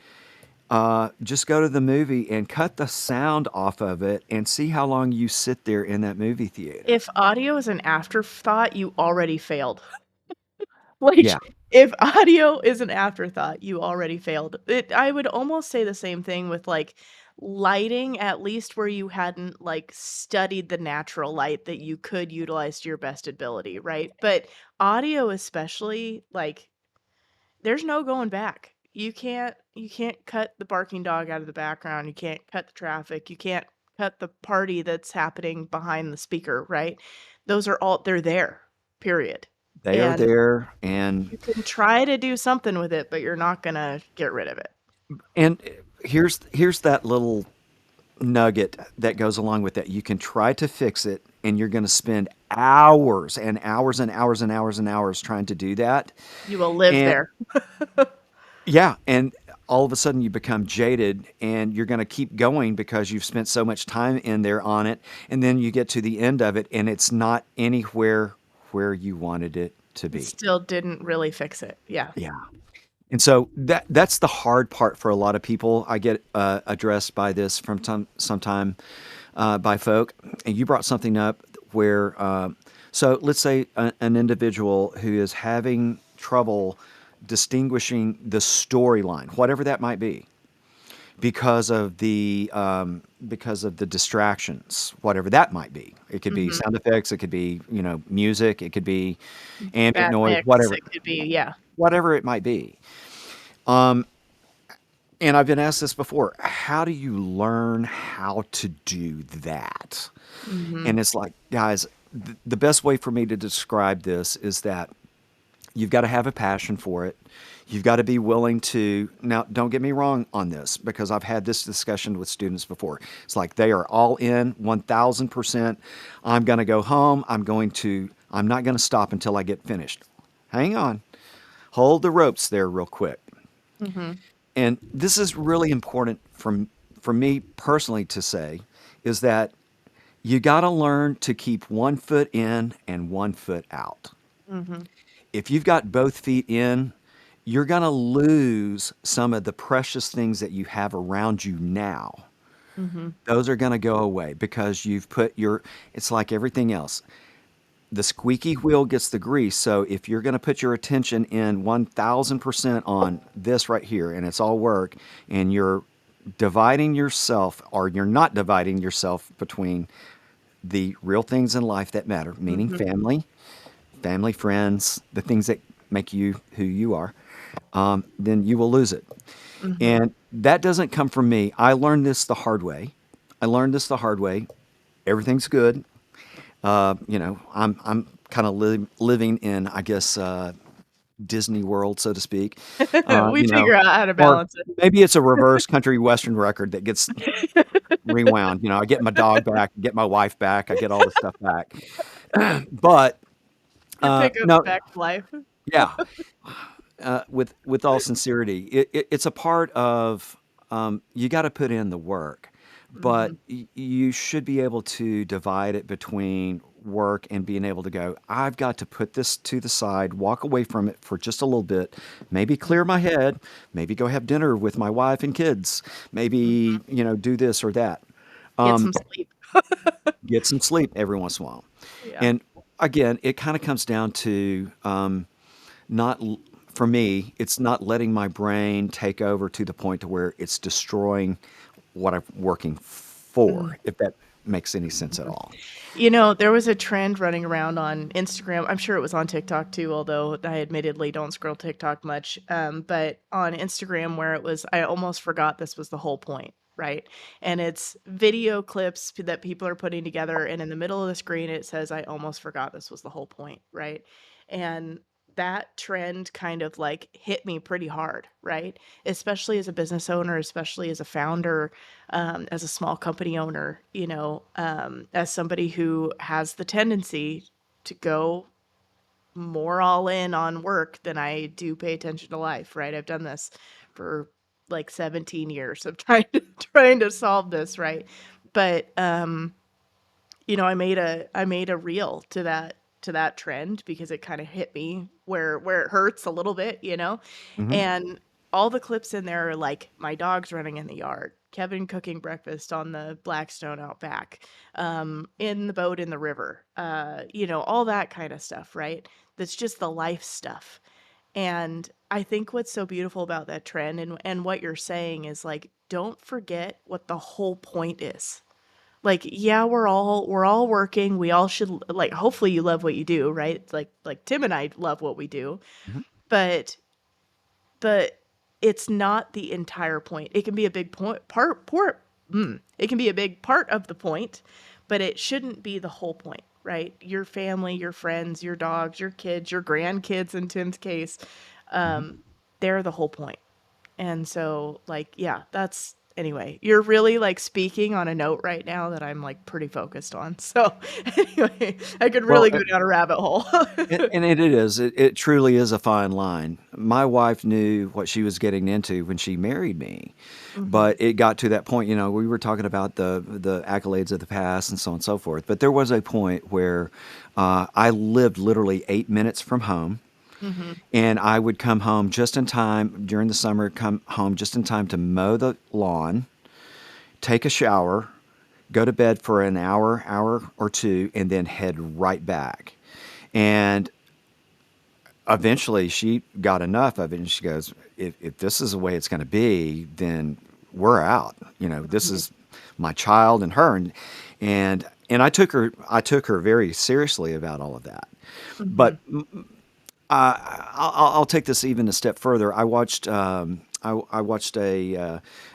[SPEAKER 2] just go to the movie and cut the sound off of it and see how long you sit there in that movie theater.
[SPEAKER 1] If audio is an afterthought, you already failed. Like,
[SPEAKER 2] Yeah,
[SPEAKER 1] if audio is an afterthought, you already failed. I would almost say the same thing with, like, lighting, at least where you hadn't, like, studied the natural light that you could utilize to your best ability, right? But audio especially, like, there's no going back. You can't cut the barking dog out of the background, you can't cut the traffic, you can't cut the party that's happening behind the speaker, right? They're there, period.
[SPEAKER 2] they are
[SPEAKER 1] And
[SPEAKER 2] there, and
[SPEAKER 1] you can try to do something with it, but you're not gonna get rid of it.
[SPEAKER 2] and here's that little nugget that goes along with that. You can try to fix it, and you're going to spend hours and hours and hours and hours and hours trying to do that.
[SPEAKER 1] You will live
[SPEAKER 2] And
[SPEAKER 1] there.
[SPEAKER 2] yeah, and all of a sudden you become jaded, and you're going to keep going because you've spent so much time in there on it, and then you get to the end of it, and it's not anywhere where you wanted it to
[SPEAKER 1] It
[SPEAKER 2] be.
[SPEAKER 1] still didn't really fix it. Yeah.
[SPEAKER 2] Yeah. And so that's the hard part for a lot of people. I get addressed by this from sometime by folk, and you brought something up where so let's say an individual who is having trouble distinguishing the storyline, whatever that might be, because of the distractions, whatever that might be. It could be
[SPEAKER 1] Mhm.
[SPEAKER 2] sound effects, it could be music, it could be ambient
[SPEAKER 1] Bad
[SPEAKER 2] noise,
[SPEAKER 1] mix,
[SPEAKER 2] whatever
[SPEAKER 1] it could be, yeah.
[SPEAKER 2] whatever it might be. Um, and I've been asked this before. How do you learn how to do that?
[SPEAKER 1] Mhm.
[SPEAKER 2] And it's like, guys, the best way for me to describe this is that you've got to have a passion for it. You've got to be willing to. Now, don't get me wrong on this, because I've had this discussion with students before. It's like they are all in 1000%. I'm going to go home. I'm not going to stop until I get finished. Hang on. Hold the ropes there real quick.
[SPEAKER 1] Mhm.
[SPEAKER 2] And this is really important for me personally to say, is that You got to learn to keep one foot in and one foot out.
[SPEAKER 1] Mm-hmm.
[SPEAKER 2] If you've got both feet in, you're going to lose some of the precious things that you have around you now.
[SPEAKER 1] Mm-hmm.
[SPEAKER 2] Those are going to go away because you've put your, it's like everything else. The squeaky wheel gets the grease. So if you're going to put your attention in 1000% on this right here and it's all work and you're dividing yourself or you're not dividing yourself between the real things in life that matter, meaning
[SPEAKER 1] Mm-hmm.
[SPEAKER 2] family, friends, the things that make you who you are, then you will lose it.
[SPEAKER 1] Mm-hmm.
[SPEAKER 2] And that doesn't come from me. I learned this the hard way. I learned this the hard way. Everything's good. I'm kind of living in, I guess, Disney World, so to speak.
[SPEAKER 1] We figure out how to
[SPEAKER 2] Or
[SPEAKER 1] balance
[SPEAKER 2] maybe it's a reverse country western record that gets
[SPEAKER 1] it.
[SPEAKER 2] rewound. I get my dog back, get my wife back, I get all the stuff back. But
[SPEAKER 1] Your pickups
[SPEAKER 2] no,
[SPEAKER 1] back to life.
[SPEAKER 2] yeah, with all sincerity, it's a part of you got to put in the work, but
[SPEAKER 1] Mm-hmm.
[SPEAKER 2] you should be able to divide it between work and being able to go, I've got to put this to the side, walk away from it for just a little bit, maybe clear my head, maybe go have dinner with my wife and kids, maybe,
[SPEAKER 1] Mm-hmm.
[SPEAKER 2] do this or that.
[SPEAKER 1] Get some sleep.
[SPEAKER 2] Get some sleep every once in a while.
[SPEAKER 1] Yeah.
[SPEAKER 2] And again, it kind of comes down to not for me, it's not letting my brain take over to the point to where it's destroying what I'm working for, if that makes any sense at
[SPEAKER 1] Mhm.
[SPEAKER 2] all.
[SPEAKER 1] There was a trend running around on Instagram. I'm sure it was on TikTok too, although I admittedly don't scroll TikTok much. But on Instagram, where it was, I almost forgot this was the whole point, right? And it's video clips that people are putting together, and in the middle of the screen, it says, I almost forgot this was the whole point, right? And that trend kind of like hit me pretty hard, right? Especially as a business owner, especially as a founder, as a small company owner, as somebody who has the tendency to go more all in on work than I do pay attention to life, right? I've done this for like 17 years of trying to solve this, right? But I made a reel to that trend because it kind of hit me where it hurts a little bit.
[SPEAKER 2] Hmm.
[SPEAKER 1] And all the clips in there are like my dog's running in the yard, Kevin cooking breakfast on the Blackstone out back, in the boat in the river, all that kind of stuff, right? That's just the life stuff. And I think what's so beautiful about that trend and what you're saying is like, don't forget what the whole point is. Like, yeah, we're all working. We all should, like, hopefully you love what you do, right? Like Tim and I love what we do,
[SPEAKER 2] Hmm.
[SPEAKER 1] but but it's not the entire point. It can be a big it can be a big part of the point, but it shouldn't be the whole point, right? Your family, your friends, your dogs, your kids, your grandkids in Tim's case,
[SPEAKER 2] Hmm.
[SPEAKER 1] um, they're the whole point. And so, like, yeah, that's anyway, you're really like speaking on a note right now that I'm like pretty focused on. So, anyway, I could
[SPEAKER 2] Well,
[SPEAKER 1] really go down a rabbit hole.
[SPEAKER 2] and it is. It truly is a fine line. My wife knew what she was getting into when she married me,
[SPEAKER 1] Hmm.
[SPEAKER 2] but it got to that point. We were talking about the accolades of the past and so on and so forth. But there was a point where I lived literally 8 minutes from home,
[SPEAKER 1] Hmm.
[SPEAKER 2] and I would come home just in time during the summer. Come home just in time to mow the lawn, take a shower, go to bed for an hour or two, and then head right back. And eventually she got enough of it and she goes, if this is the way it's going to be, then we're out. This
[SPEAKER 1] Hmm.
[SPEAKER 2] is my child and her. And I took her very seriously about all of that.
[SPEAKER 1] Hmm.
[SPEAKER 2] But I'll take this even a step further. I watched a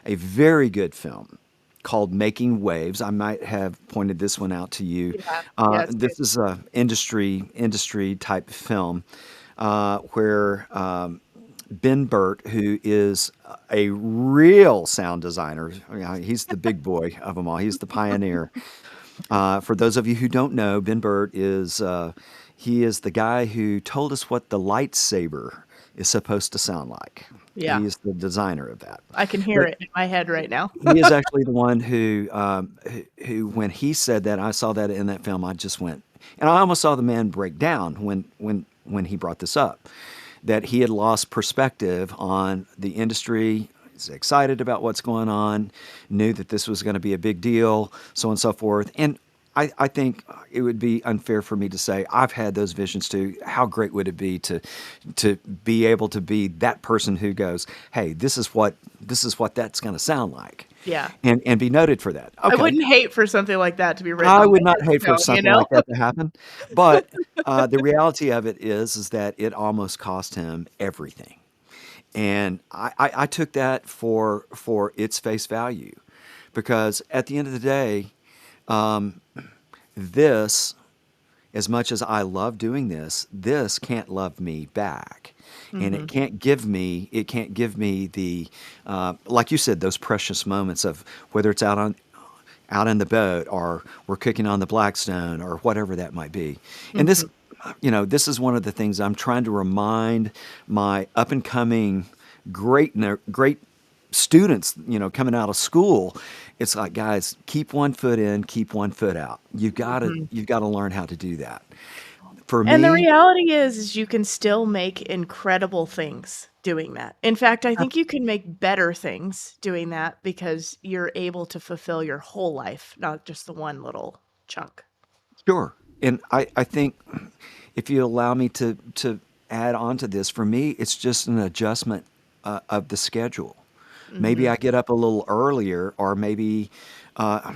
[SPEAKER 2] very good film called Making Waves. I might have pointed this one out to you.
[SPEAKER 1] Yeah. Yeah, it's good.
[SPEAKER 2] This is a industry type film where Ben Burt, who is a real sound designer, he's the big boy of them all. He's the pioneer. For those of you who don't know, Ben Burt is he is the guy who told us what the lightsaber is supposed to sound like.
[SPEAKER 1] Yeah.
[SPEAKER 2] He's the designer of that.
[SPEAKER 1] I can hear
[SPEAKER 2] But
[SPEAKER 1] it in my head right now.
[SPEAKER 2] he is actually the one who, when he said that, I saw that in that film. I just went, and I almost saw the man break down when he brought this up, that he had lost perspective on the industry. He's excited about what's going on, knew that this was going to be a big deal, so on and so forth. And I think it would be unfair for me to say I've had those visions too. How great would it be to be able to be that person who goes, "Hey, this is what that's going to sound like,"
[SPEAKER 1] Yeah.
[SPEAKER 2] and be noted for that.
[SPEAKER 1] I
[SPEAKER 2] Okay,
[SPEAKER 1] wouldn't hate for something like that to be written
[SPEAKER 2] I
[SPEAKER 1] on
[SPEAKER 2] would
[SPEAKER 1] my
[SPEAKER 2] not hate for
[SPEAKER 1] headstone, you
[SPEAKER 2] something
[SPEAKER 1] know?
[SPEAKER 2] like that to happen, but the reality of it is that it almost cost him everything, and I took that for its face value, because at the end of the day, this, as much as I love doing this can't love me back. And
[SPEAKER 1] Hmm.
[SPEAKER 2] it can't give me the, like you said, those precious moments of whether it's out in the boat, or we're cooking on the Blackstone, or whatever that might be. And
[SPEAKER 1] Hmm.
[SPEAKER 2] this is one of the things I'm trying to remind my up and coming great students, coming out of school. It's like, guys, keep one foot in, keep one foot out.
[SPEAKER 1] Hmm.
[SPEAKER 2] You've got to learn how to do that. For
[SPEAKER 1] And the
[SPEAKER 2] me,
[SPEAKER 1] reality is you can still make incredible things doing that. In fact, I think you can make better things doing that because you're able to fulfill your whole life, not just the one little chunk.
[SPEAKER 2] sure. And I think, if you allow me to add on to this, for me, it's just an adjustment of the schedule. Maybe
[SPEAKER 1] Hmm.
[SPEAKER 2] I get up a little earlier, or maybe, uh,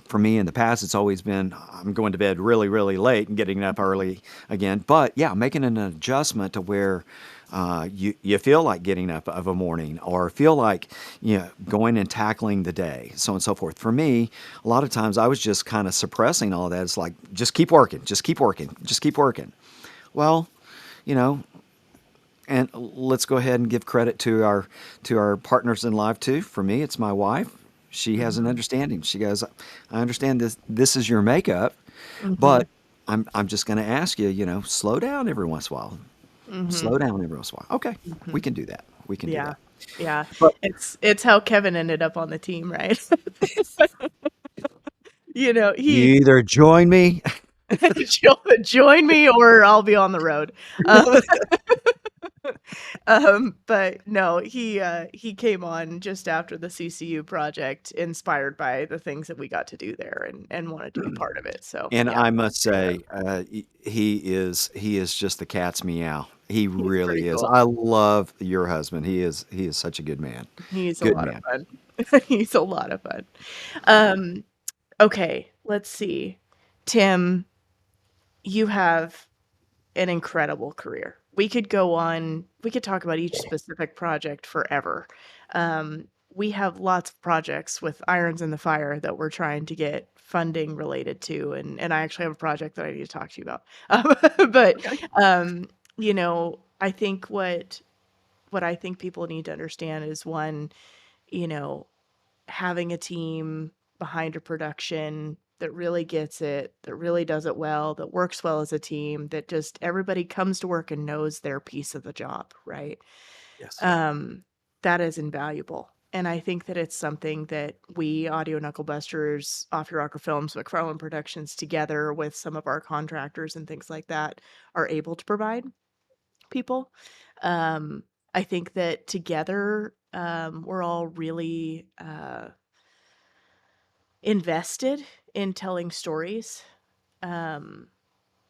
[SPEAKER 2] for me in the past, it's always been I'm going to bed really, really late and getting up early again. But yeah, making an adjustment to where you feel like getting up of a morning, or feel like going and tackling the day, so on and so forth. For me, a lot of times I was just kind of suppressing all of that. It's like, just keep working, just keep working, just keep working. Well, you know, and let's go ahead and give credit to our partners in life too. For me, it's my wife. She has an
[SPEAKER 1] Hmm.
[SPEAKER 2] understanding. She goes, "I understand this is your makeup,
[SPEAKER 1] Hmm.
[SPEAKER 2] but I'm just going to ask you, slow down every once in a while.
[SPEAKER 1] Hmm.
[SPEAKER 2] Slow down every once in a while. Okay,
[SPEAKER 1] Hmm.
[SPEAKER 2] we can do that. We can do
[SPEAKER 1] Yeah.
[SPEAKER 2] that."
[SPEAKER 1] Yeah.
[SPEAKER 2] But
[SPEAKER 1] It's how Kevin ended up on the team, right?
[SPEAKER 2] you
[SPEAKER 1] He
[SPEAKER 2] either join me.
[SPEAKER 1] join me or I'll be on the road. Um, but no, he came on just after the CCU project, inspired by the things that we got to do there, and wanted to be part of it. So
[SPEAKER 2] And
[SPEAKER 1] yeah,
[SPEAKER 2] I must
[SPEAKER 1] pretty good.
[SPEAKER 2] say, he is just the cat's meow. He
[SPEAKER 1] He's pretty
[SPEAKER 2] really is.
[SPEAKER 1] cool.
[SPEAKER 2] I love your husband. He is such a good man.
[SPEAKER 1] He's a
[SPEAKER 2] Good
[SPEAKER 1] lot of
[SPEAKER 2] man.
[SPEAKER 1] fun. He's a lot of fun. Um, okay, let's see. Tim, you have an incredible career. We could talk about each specific project forever. We have lots of projects with irons in the fire that we're trying to get funding related to, and I actually have a project that I need to talk to you about. But
[SPEAKER 2] Okay.
[SPEAKER 1] um, I think what I think people need to understand is one, you know, having a team behind a production that really gets it, that really does it well, that works well as a team, that just everybody comes to work and knows their piece of the job, right?
[SPEAKER 2] Yes.
[SPEAKER 1] Um, that is invaluable. And I think that it's something that we, Audio Knucklebusters, Off Your Rocker Films, McFarland Productions, together with some of our contractors and things like that, are able to provide people. Um, I think that together, we're all really invested in telling stories, um,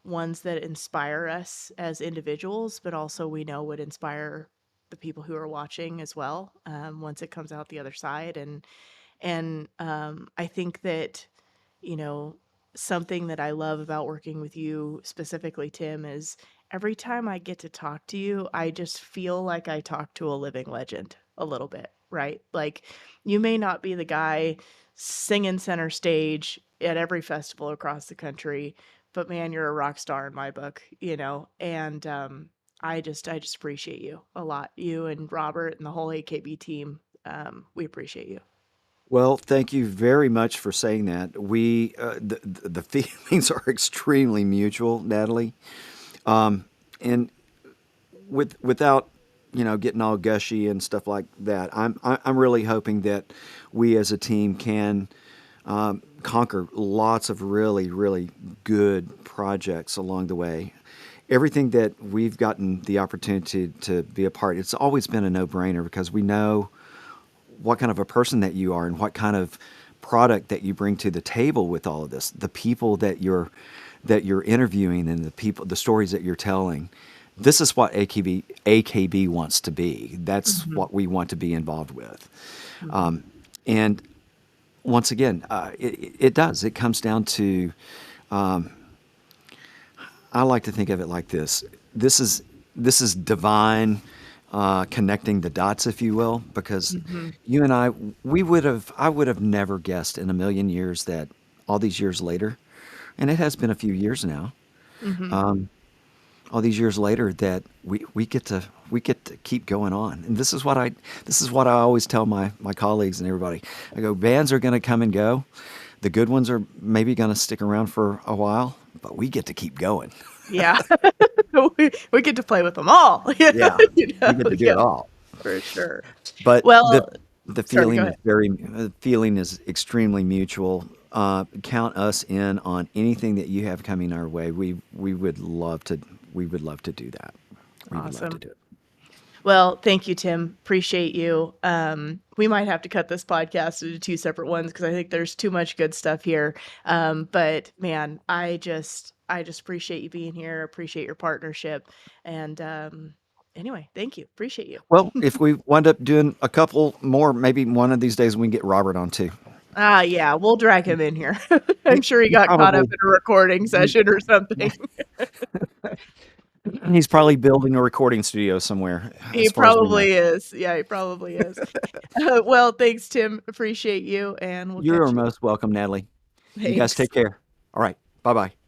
[SPEAKER 1] ones that inspire us as individuals, but also we know would inspire the people who are watching as well, once it comes out the other side. And I think that, you know, something that I love about working with you specifically, Tim, is every time I get to talk to you, I just feel like I talk to a living legend a little bit, right? Like, you may not be the guy singing center stage at every festival across the country, but man, you're a rock star in my book, and I just appreciate you a lot. You and Robert and the whole AKB team, we appreciate you.
[SPEAKER 2] Well, thank you very much for saying that. The feelings are extremely mutual, Natalie. And without getting all gushy and stuff like that. I'm really hoping that we as a team can conquer lots of really, really good projects along the way. Everything that we've gotten the opportunity to be a part, it's always been a no-brainer because we know what kind of a person that you are and what kind of product that you bring to the table with all of this. The people that you're interviewing and the stories that you're telling. This is what AKB wants to be. That's
[SPEAKER 1] Hmm.
[SPEAKER 2] what we want to be involved with.
[SPEAKER 1] Hmm.
[SPEAKER 2] Um, and once again, it does. It comes down to, I like to think of it like this. This is divine connecting the dots, if you will, because
[SPEAKER 1] Hmm.
[SPEAKER 2] you and I would have never guessed in a million years that all these years later, and it has been a few years now,
[SPEAKER 1] Hmm.
[SPEAKER 2] all these years later that we get to keep going on. And this is what I always tell my colleagues and everybody. I go, bands are going to come and go. The good ones are maybe going to stick around for a while, but we get to keep going.
[SPEAKER 1] Yeah. We get to play with them all. Yeah.
[SPEAKER 2] Yeah, we get to do
[SPEAKER 1] Yeah,
[SPEAKER 2] it all.
[SPEAKER 1] for sure.
[SPEAKER 2] But the
[SPEAKER 1] Well,
[SPEAKER 2] the
[SPEAKER 1] sorry, go
[SPEAKER 2] feeling is
[SPEAKER 1] ahead.
[SPEAKER 2] extremely mutual. Count us in on anything that you have coming our way. We would love to do that. We would love to
[SPEAKER 1] Awesome.
[SPEAKER 2] do it.
[SPEAKER 1] Well, thank you, Tim. Appreciate you. We might have to cut this podcast into two separate ones because I think there's too much good stuff here. But man, I just appreciate you being here. Appreciate your partnership. And anyway, thank you. Appreciate you.
[SPEAKER 2] Well, if we wind up doing a couple more, maybe one of these days we can get Robert on too.
[SPEAKER 1] Yeah, we'll drag him in here. I'm
[SPEAKER 2] He,
[SPEAKER 1] sure he
[SPEAKER 2] he
[SPEAKER 1] got caught up
[SPEAKER 2] probably
[SPEAKER 1] in a recording
[SPEAKER 2] he,
[SPEAKER 1] session or something.
[SPEAKER 2] he's probably building a recording studio somewhere,
[SPEAKER 1] He
[SPEAKER 2] as far as we know.
[SPEAKER 1] probably is. Yeah, he probably is. Well, thanks, Tim. Appreciate you, and we'll
[SPEAKER 2] You are
[SPEAKER 1] catch you.
[SPEAKER 2] most welcome, Natalie. You guys
[SPEAKER 1] Thanks.
[SPEAKER 2] take care. All right. Bye bye.